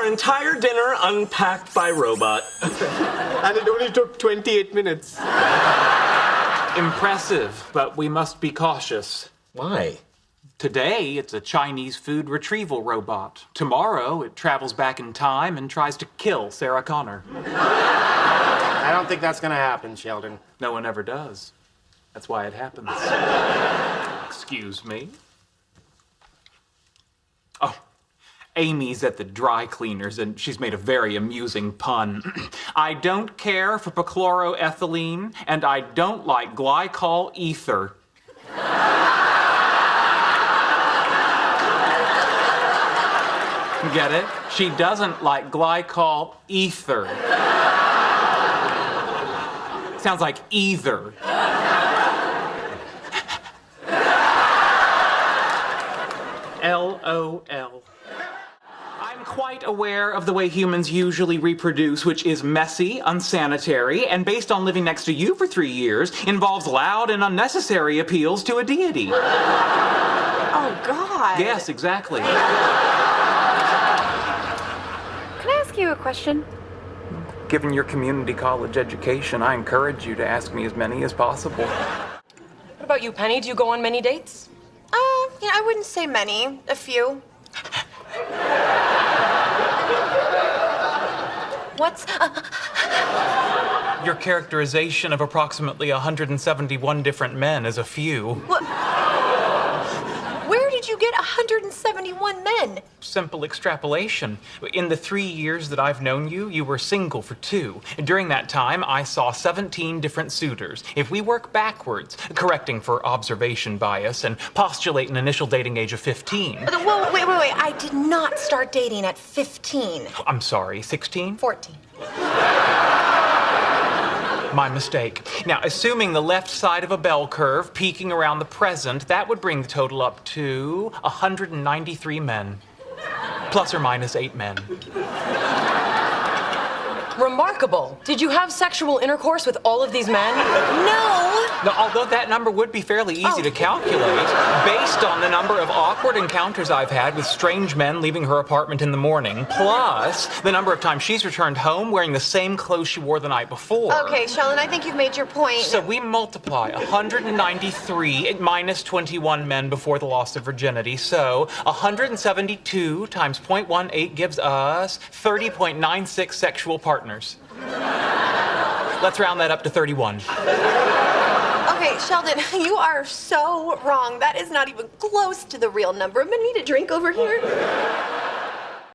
our entire dinner unpacked by robot. And it only took 28 minutes. Impressive, but we must be cautious. Why? Today, it's a Chinese food retrieval robot. Tomorrow, it travels back in time and tries to kill Sarah Connor. I don't think that's gonna happen, Sheldon. No one ever does. That's why it happens. Excuse me. Oh, Amy's at the dry cleaners, and she's made a very amusing pun. I don't care for perchloroethylene, and I don't like glycol ether. Get it? She doesn't like glycol ether. Sounds like either. LOL. I'm quite aware of the way humans usually reproduce, which is messy, unsanitary, and based on living next to you for 3 years, involves loud and unnecessary appeals to a deity. Oh, God. Yes, exactly. Can I ask you a question? Given your community college education, I encourage you to ask me as many as possible. What about you, Penny? Do you go on many dates? Yeah, I wouldn't say many. A few. What's... Your characterization of approximately 171 different men is a few. What? Where did you get 171 men? Simple extrapolation. In the 3 years that I've known you, you were single for 2. During that time, I saw 17 different suitors. If we work backwards, correcting for observation bias, and postulate an initial dating age of 15. Whoa, wait. I did not start dating at 15. I'm sorry, 16? 14. My mistake. Now, assuming the left side of a bell curve peaking around the present, that would bring the total up to 193 men. Plus or minus 8 men. Remarkable. Did you have sexual intercourse with all of these men? No! Now, although that number would be fairly easy to calculate, based on the number of awkward encounters I've had with strange men leaving her apartment in the morning, plus the number of times she's returned home wearing the same clothes she wore the night before. Okay, Sheldon, I think you've made your point. So we multiply 193 minus 21 men before the loss of virginity. So 172 times 0.18 gives us 30.96 sexual partners. Let's round that up to 31. Okay, Sheldon, you are so wrong. That is not even close to the real number. I'm gonna need a drink over here.